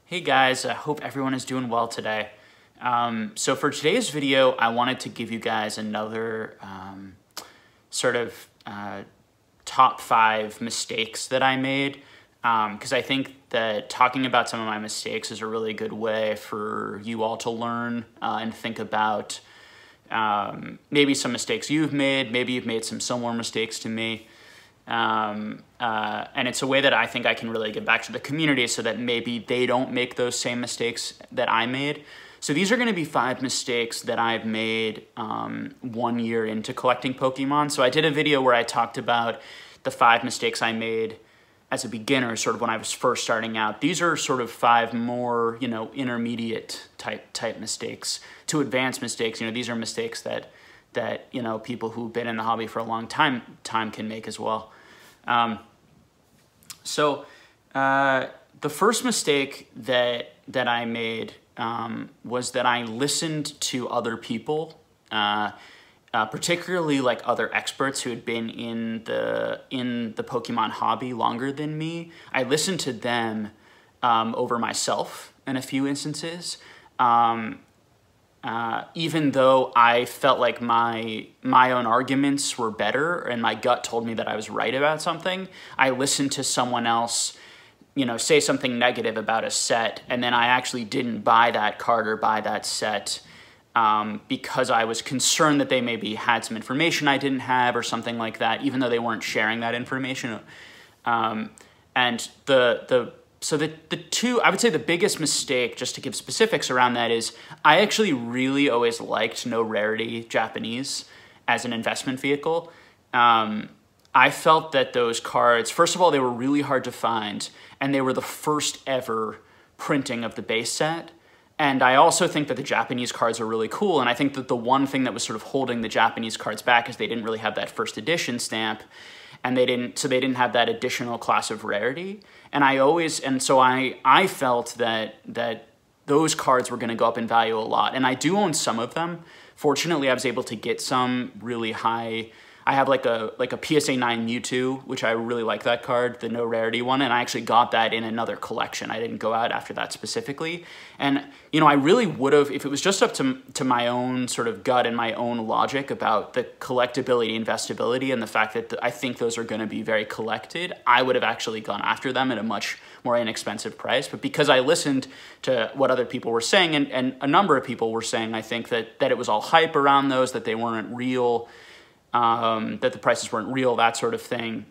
Hey guys, I hope everyone is doing well today. So for today's video, I wanted to give you guys another top 5 mistakes that I made, because I think that talking about some of my mistakes is a really good way for you all to learn and think about maybe some mistakes you've made, maybe you've made some similar mistakes to me. And it's a way that I think I can really give back to the community so that maybe they don't make those same mistakes that I made. So these are going to be 5 mistakes that I've made 1 year into collecting Pokemon. So I did a video where I talked about the 5 mistakes I made as a beginner, sort of when I was first starting out. These are sort of 5 more, intermediate type mistakes to advanced mistakes. These are mistakes that people who've been in the hobby for a long time can make as well. So the first mistake that I made was that I listened to other people, particularly like other experts who had been in the Pokemon hobby longer than me. I listened to them over myself in a few instances. Even though I felt like my own arguments were better and my gut told me that I was right about something, I listened to someone else, say something negative about a set, and then I actually didn't buy that card or buy that set because I was concerned that they maybe had some information I didn't have or something like that, even though they weren't sharing that information. So the two, I would say the biggest mistake, just to give specifics around that, is I actually really always liked no rarity Japanese as an investment vehicle. I felt that those cards, first of all, they were really hard to find, and they were the first ever printing of the base set. And I also think that the Japanese cards are really cool, and I think that the one thing that was sort of holding the Japanese cards back is they didn't really have that first edition stamp, and they didn't have that additional class of rarity. And so I felt that those cards were going to go up in value a lot. And I do own some of them. Fortunately, I was able to get some really high. I have like a PSA 9 Mewtwo, which I really like that card, the no rarity one, and I actually got that in another collection. I didn't go out after that specifically. And, I really would have, if it was just up to my own sort of gut and my own logic about the collectability, investability, and the fact that I think those are going to be very collected, I would have actually gone after them at a much more inexpensive price. But because I listened to what other people were saying, and a number of people were saying, I think that it was all hype around those, that they weren't real, that the prices weren't real, that sort of thing.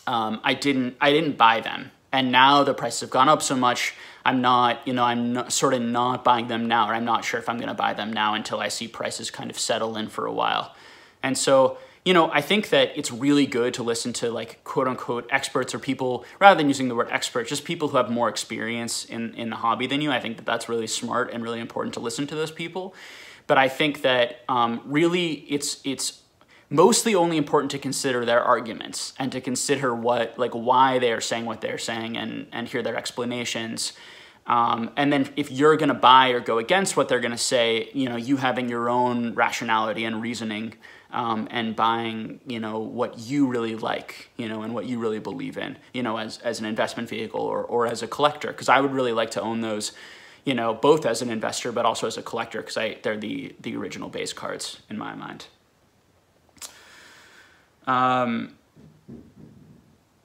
I didn't buy them, and now the prices have gone up so much. I'm not buying them now, or I'm not sure if I'm going to buy them now until I see prices kind of settle in for a while. And so, I think that it's really good to listen to like quote unquote experts, or people, rather than using the word expert, just people who have more experience in the hobby than you. I think that that's really smart and really important to listen to those people. But I think that really it's mostly only important to consider their arguments and to consider why they are saying what they're saying and hear their explanations. And then if you're going to buy or go against what they're going to say, you having your own rationality and reasoning, and buying, what you really like, and what you really believe in, as an investment vehicle or as a collector. Because I would really like to own those, both as an investor but also as a collector, because they're the original base cards in my mind.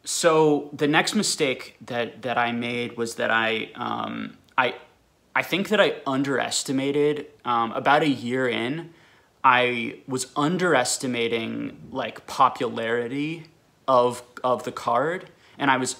So the next mistake that I made was that I think that I underestimated, about a year in, I was underestimating like popularity of the card, and I was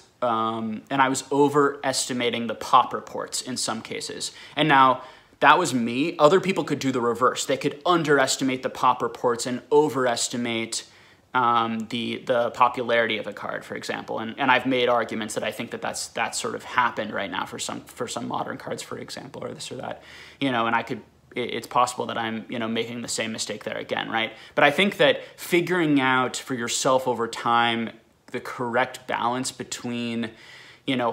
overestimating the pop reports in some cases. And now that was me. Other people could do the reverse. They could underestimate the pop reports and overestimate the popularity of a card, for example, and I've made arguments that I think that's sort of happened right now for some modern cards, for example, or this or that, and it's possible that I'm making the same mistake there again, right? But I think that figuring out for yourself over time the correct balance between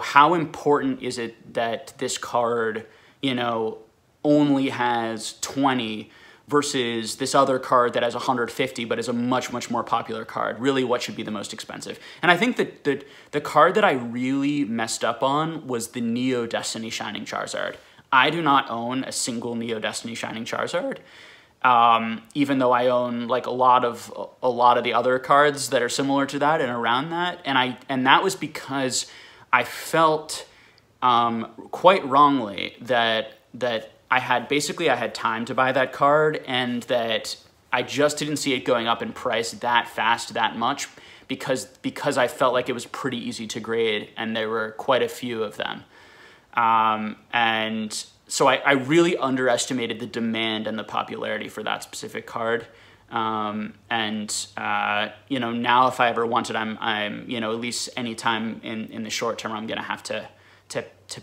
how important is it that this card only has 20 versus this other card that has 150 but is a much, much more popular card. Really, what should be the most expensive? And I think that the card that I really messed up on was the Neo Destiny Shining Charizard. I do not own a single Neo Destiny Shining Charizard, even though I own like a lot of the other cards that are similar to that and around that. And that was because I felt quite wrongly that I had time to buy that card, and that I just didn't see it going up in price that fast, that much, because I felt like it was pretty easy to grade and there were quite a few of them. And so I really underestimated the demand and the popularity for that specific card. You know, now if I ever want it, I'm you know, at least any time in the short term, I'm gonna have to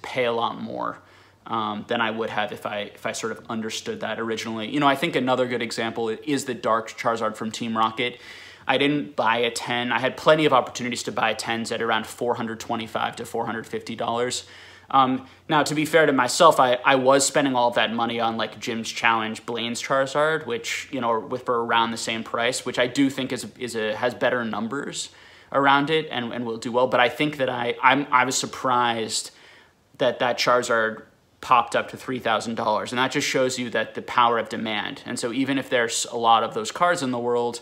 pay a lot more than I would have if I sort of understood that originally. You know, I think another good example is the Dark Charizard from Team Rocket. I didn't buy a 10. I had plenty of opportunities to buy 10s at around $425 to $450. Now, to be fair to myself, I was spending all of that money on like Jim's Challenge Blaine's Charizard, which, you know, for around the same price, which I do think has better numbers around it and will do well. But I think that I was surprised that Charizard popped up to $3,000, and that just shows you that the power of demand. And so even if there's a lot of those cards in the world,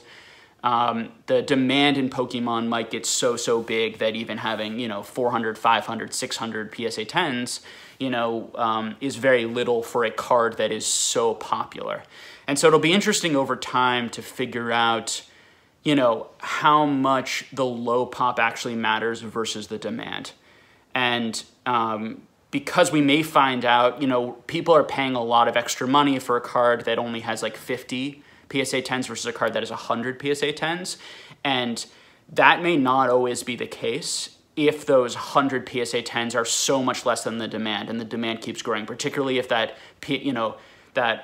the demand in Pokemon might get so big that even having, you know, 400, 500, 600 PSA 10s, you know, is very little for a card that is so popular. And so it'll be interesting over time to figure out, you know, how much the low pop actually matters versus the demand. And because we may find out, you know, people are paying a lot of extra money for a card that only has like 50 PSA 10s versus a card that has 100 PSA 10s. And that may not always be the case if those 100 PSA 10s are so much less than the demand, and the demand keeps growing, particularly if that, you know, the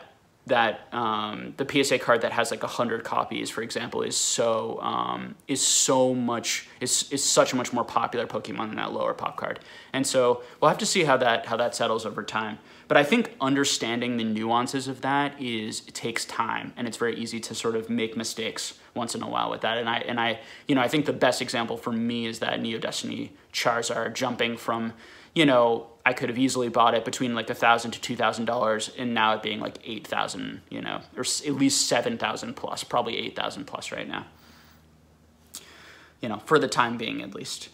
PSA card that has like 100 copies, for example, is such a much more popular Pokemon than that lower pop card. And so we'll have to see how that settles over time. But I think understanding the nuances of that it takes time, and it's very easy to sort of make mistakes once in a while with that. And I you know, I think the best example for me is that Neo Destiny Charizard jumping from, you know, I could have easily bought it between like $1,000 to $2,000, and now it being like 8,000, you know, or at least 7,000 plus, probably 8,000 plus right now. You know, for the time being at least.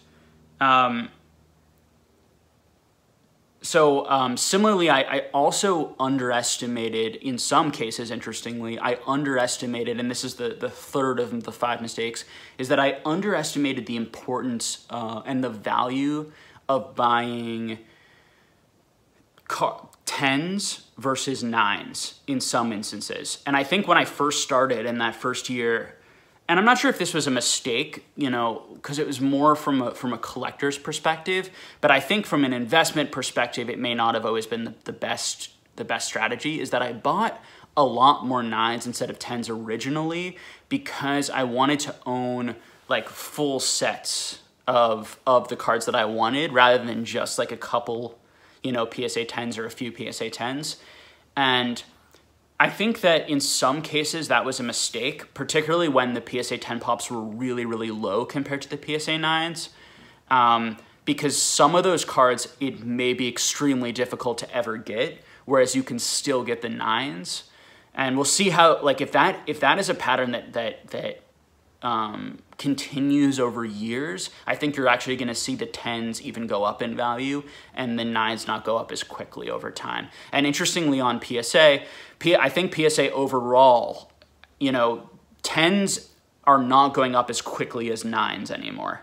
Similarly, I also underestimated, in some cases, interestingly, I underestimated, and this is the third of the 5 mistakes, is that I underestimated the importance and the value of buying 10s versus 9s in some instances. And I think when I first started in that first year, and I'm not sure if this was a mistake, you know, because it was more from a collector's perspective, but I think from an investment perspective, it may not have always been the best strategy, is that I bought a lot more 9s instead of 10s originally because I wanted to own like full sets of the cards that I wanted, rather than just like a couple, you know, PSA 10s or a few PSA 10s. And I think that in some cases that was a mistake, particularly when the PSA 10 pops were really, really low compared to the PSA 9s. Because some of those cards, it may be extremely difficult to ever get, whereas you can still get the 9s. And we'll see how, like, if that is a pattern that continues over years, I think you're actually going to see the 10s even go up in value and the 9s not go up as quickly over time. And interestingly, on PSA, I think PSA overall, you know, 10s are not going up as quickly as 9s anymore,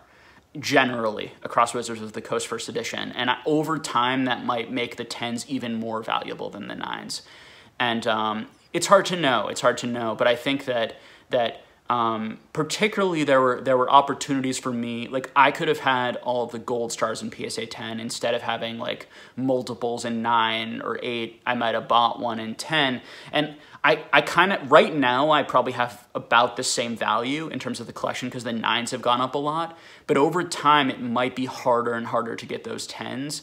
generally, across Wizards of the Coast First Edition. And over time, that might make the 10s even more valuable than the 9s. And it's hard to know. It's hard to know. But I think that particularly there were opportunities for me, like I could have had all the gold stars in PSA 10 instead of having like multiples in 9 or 8. I might have bought one in 10. And I kind of, right now, I probably have about the same value in terms of the collection because the 9s have gone up a lot. But over time, it might be harder and harder to get those 10s.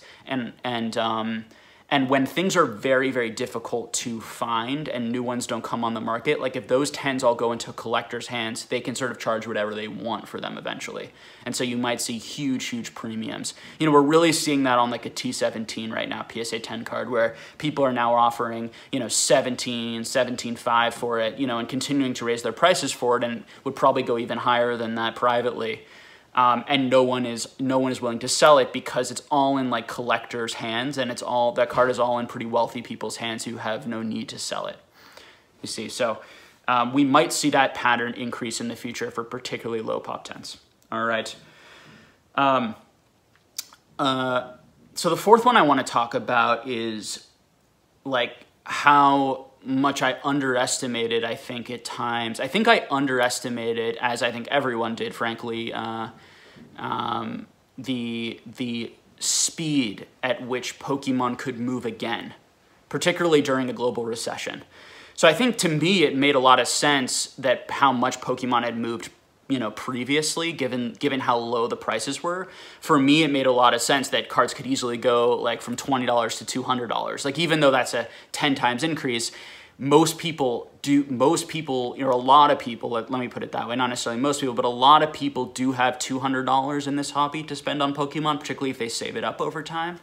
And when things are very, very difficult to find and new ones don't come on the market, like if those 10s all go into collectors' hands, they can sort of charge whatever they want for them eventually. And so you might see huge, huge premiums. You know, we're really seeing that on like a T17 right now, PSA 10 card, where people are now offering, you know, 17.5 for it, you know, and continuing to raise their prices for it, and would probably go even higher than that privately. And no one is willing to sell it because it's all in like collectors' hands, and that card is all in pretty wealthy people's hands who have no need to sell it. You see, so we might see that pattern increase in the future for particularly low pop 10s. All right. So the fourth one I want to talk about is like how much I underestimated, I think at times. I think I underestimated, as I think everyone did, frankly, the speed at which Pokemon could move again, particularly during a global recession. So I think to me it made a lot of sense that how much Pokemon had moved, you know, previously, given how low the prices were. For me, it made a lot of sense that cards could easily go like from $20 to $200. Like even though that's a 10 times increase, most people, you know, a lot of people, let me put it that way, not necessarily most people, but a lot of people do have $200 in this hobby to spend on Pokemon, particularly if they save it up over time.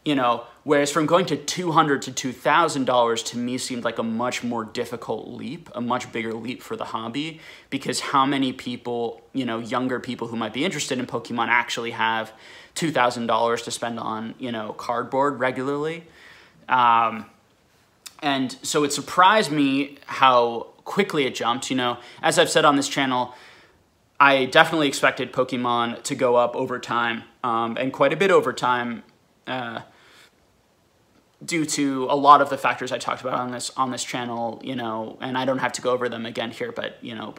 You know, whereas from going to $200 to $2,000 to me seemed like a much more difficult leap, a much bigger leap for the hobby, because how many people, you know, younger people who might be interested in Pokemon actually have $2,000 to spend on, you know, cardboard regularly. And so it surprised me how quickly it jumped. You know, as I've said on this channel, I definitely expected Pokemon to go up over time, and quite a bit over time, due to a lot of the factors I talked about on this channel. You know, and I don't have to go over them again here, but you know,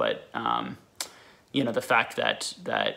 the fact that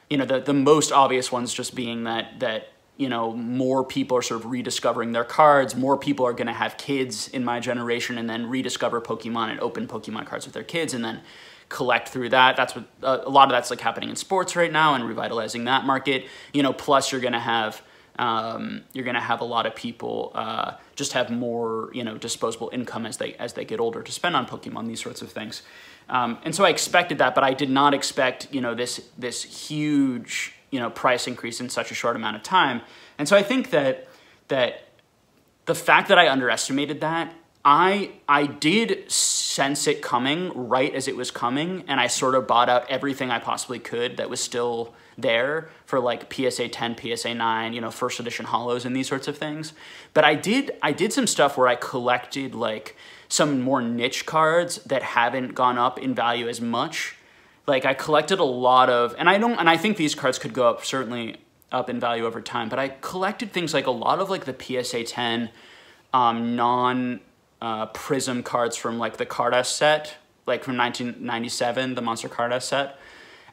you know, the most obvious ones just being that you know, more people are sort of rediscovering their cards. More people are going to have kids in my generation and then rediscover Pokemon and open Pokemon cards with their kids and then collect through that. That's what a lot of that's like happening in sports right now and revitalizing that market. You know, plus you're going to have a lot of people just have more, you know, disposable income as they get older to spend on Pokemon, these sorts of things. And so I expected that, but I did not expect, you know, this huge, you know, price increase in such a short amount of time. And so I think that the fact that I underestimated that, I did sense it coming right as it was coming, and I sort of bought out everything I possibly could that was still there for like PSA 10, PSA 9, you know, first edition holos and these sorts of things. But I did some stuff where I collected like some more niche cards that haven't gone up in value as much. Like I collected a lot of, and I think these cards could go up, certainly up in value over time, but I collected things like a lot of like the PSA 10 Prism cards from like the Carddass set, like from 1997, the Monster Carddass set.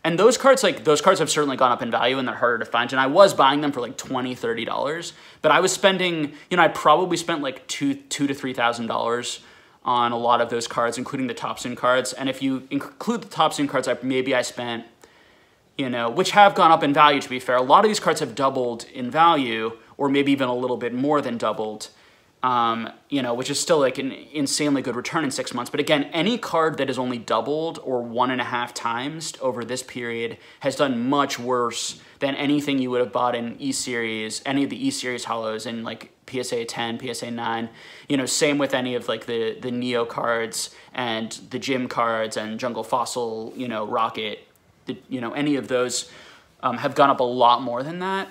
And those cards have certainly gone up in value and they're harder to find. And I was buying them for like $20, $30, but I was spending, you know, I probably spent like $2,000 to $3,000 on a lot of those cards, including the Topsun cards. And if you include the Topsun cards, maybe I spent, you know, which have gone up in value, to be fair. A lot of these cards have doubled in value, or maybe even a little bit more than doubled, you know, which is still like an insanely good return in 6 months. But again, any card that has only doubled or 1.5 times over this period has done much worse than anything you would have bought in E-Series, any of the E-Series holos in like PSA 10, PSA 9, you know, same with any of like the Neo cards and the Gym cards and Jungle Fossil, you know, Rocket, you know, any of those have gone up a lot more than that.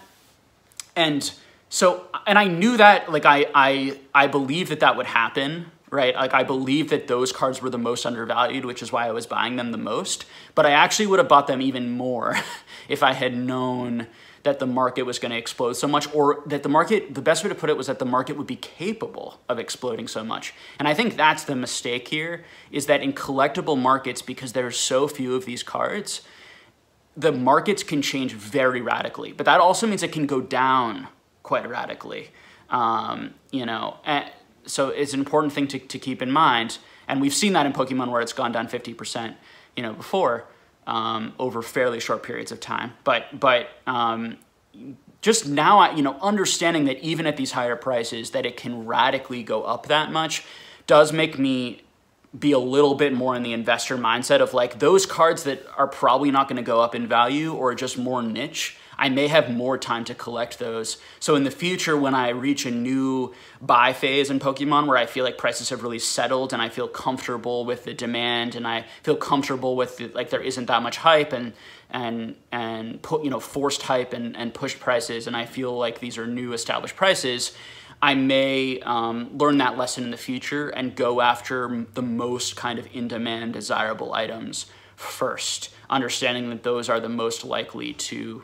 And so, and I knew that, like, I believed that would happen, right? Like, I believed that those cards were the most undervalued, which is why I was buying them the most. But I actually would have bought them even more if I had known that the market was going to explode so much, or that the market, the best way to put it was that the market would be capable of exploding so much. And I think that's the mistake here, is that in collectible markets, because there are so few of these cards, the markets can change very radically. But that also means it can go down quite radically, you know. So it's an important thing to keep in mind. And we've seen that in Pokemon where it's gone down 50%, you know, before, over fairly short periods of time. But just now, understanding that even at these higher prices, that it can radically go up that much does make me be a little bit more in the investor mindset of like those cards that are probably not going to go up in value or just more niche. I may have more time to collect those. So in the future, when I reach a new buy phase in Pokemon where I feel like prices have really settled and I feel comfortable with the demand and I feel comfortable with like there isn't that much hype and put, forced hype and pushed prices, and I feel like these are new established prices, I may learn that lesson in the future and go after the most kind of in-demand desirable items first, understanding that those are the most likely to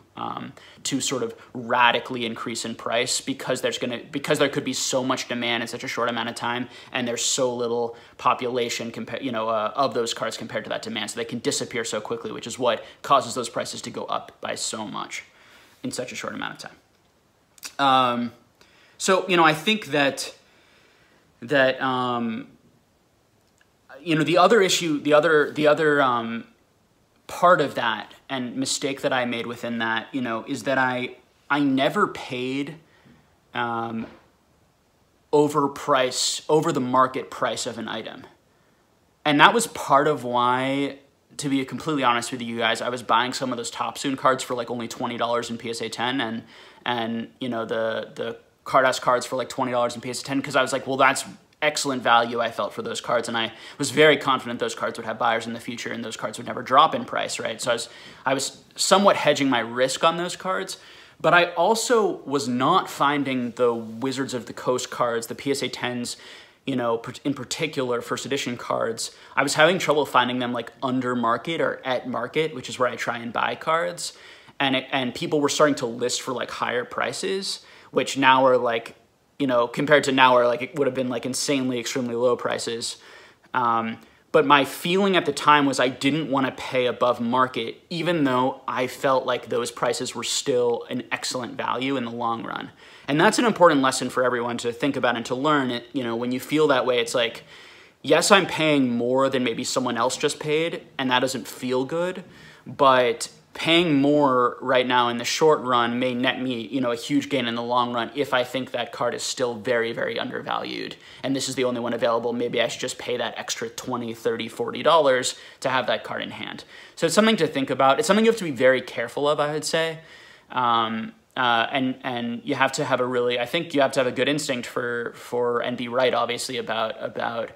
sort of radically increase in price because there could be so much demand in such a short amount of time, and there's so little population of those cards compared to that demand, so they can disappear so quickly, which is what causes those prices to go up by so much in such a short amount of time. So I think that the other issue, the other part of that and mistake that I made within that, is that I never paid over the market price of an item. And that was part of why, to be completely honest with you guys, I was buying some of those Top Soon cards for like only $20 in PSA 10 and the Card-Ass cards for like $20 in PSA 10 because I was like, well, that's excellent value I felt for those cards, and I was very confident those cards would have buyers in the future and those cards would never drop in price, right? So I was somewhat hedging my risk on those cards, but I also was not finding the Wizards of the Coast cards, the PSA 10s, in particular first edition cards. I was having trouble finding them like under market or at market, which is where I try and buy cards, and people were starting to list for like higher prices, which now are like, compared to now are like, it would have been like insanely, extremely low prices. But my feeling at the time was I didn't want to pay above market, even though I felt like those prices were still an excellent value in the long run. And that's an important lesson for everyone to think about and to learn. It, when you feel that way, it's like, yes, I'm paying more than maybe someone else just paid, and that doesn't feel good, but paying more right now in the short run may net me, a huge gain in the long run if I think that card is still very, very undervalued. And this is the only one available. Maybe I should just pay that extra $20, $30, $40 to have that card in hand. So it's something to think about. It's something you have to be very careful of, I would say. And you have to have I think you have to have a good instinct and be right, obviously, about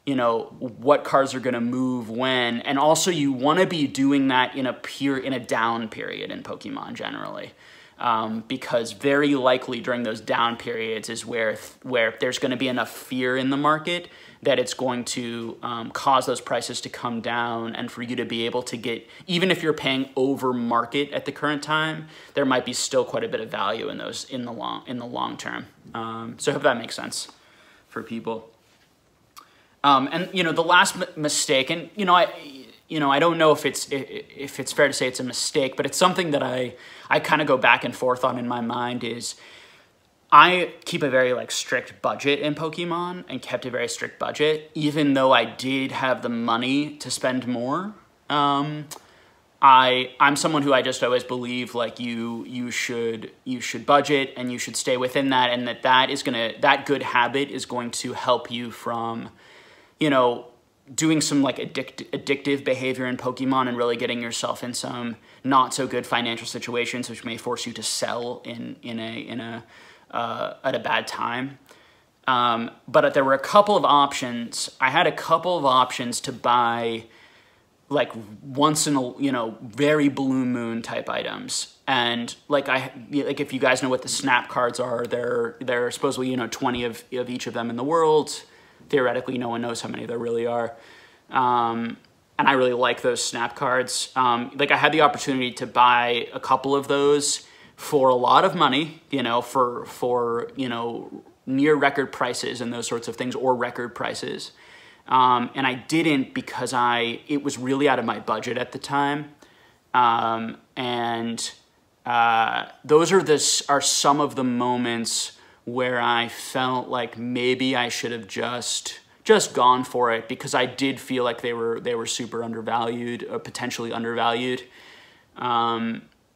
what cards are going to move when, and also you want to be doing that in a down period in Pokemon generally, because very likely during those down periods is where there's going to be enough fear in the market that it's going to cause those prices to come down, and for you to be able to get, even if you're paying over market at the current time, there might be still quite a bit of value in those in the long term. So I hope that makes sense for people. And the last mistake, and I don't know if it's fair to say it's a mistake, but it's something that I kind of go back and forth on in my mind, is I keep a very strict budget in Pokemon, and kept a very strict budget, even though I did have the money to spend more. I'm someone who I just always believe you should budget, and you should stay within that, and that good habit is going to help you from doing some addictive behavior in Pokemon and really getting yourself in some not so good financial situations, which may force you to sell at a bad time. But there were a couple of options. I had a couple of options to buy once in a very blue moon type items, and if you guys know what the Snap cards are, they're supposedly 20 of each of them in the world. Theoretically, no one knows how many there really are. And I really like those Snap cards. I had the opportunity to buy a couple of those for a lot of money, for near record prices and those sorts of things, or record prices. And I didn't because it was really out of my budget at the time. Those are some of the moments where I felt like maybe I should have just gone for it, because I did feel like they were super undervalued, or potentially undervalued.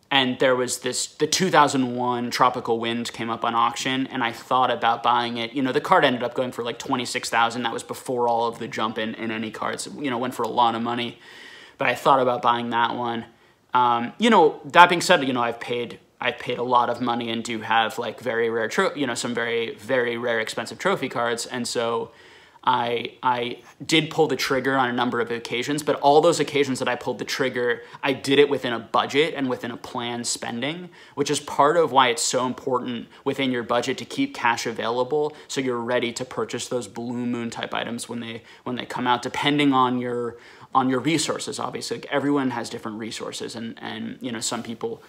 and there was the 2001 Tropical Wind came up on auction, and I thought about buying it. You know, the card ended up going for like 26,000. That was before all of the jump in any cards. You know, went for a lot of money, but I thought about buying that one. You know, that being said, you know, I've paid a lot of money and do have like very rare, some very, very rare expensive trophy cards. And so I did pull the trigger on a number of occasions, but all those occasions that I pulled the trigger, I did it within a budget and within a planned spending, which is part of why it's so important within your budget to keep cash available so you're ready to purchase those blue moon type items when they come out, depending on your resources. Obviously, like everyone has different resources, and you know, some people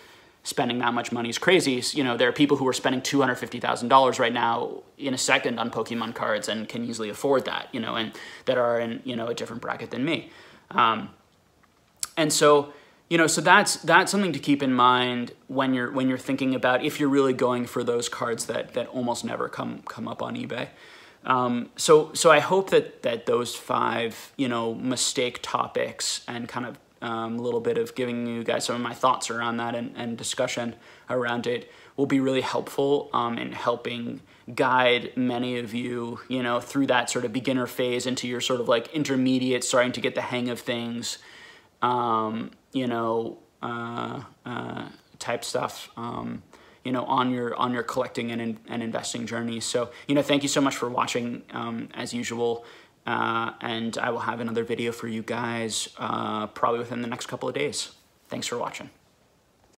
spending that much money is crazy. You know, there are people who are spending $250,000 right now in a second on Pokemon cards and can easily afford that, you know, and that are in, you know, a different bracket than me. And so, you know, so that's something to keep in mind when you're thinking about if you're really going for those cards that almost never come up on eBay. So I hope that those 5, you know, mistake topics and kind of a little bit of giving you guys some of my thoughts around that and discussion around it will be really helpful in helping guide many of you, you know, through that sort of beginner phase into your sort of like intermediate, starting to get the hang of things, you know, type stuff, you know, on your collecting and investing journey. So, you know, thank you so much for watching, as usual. And I will have another video for you guys probably within the next couple of days. Thanks for watching.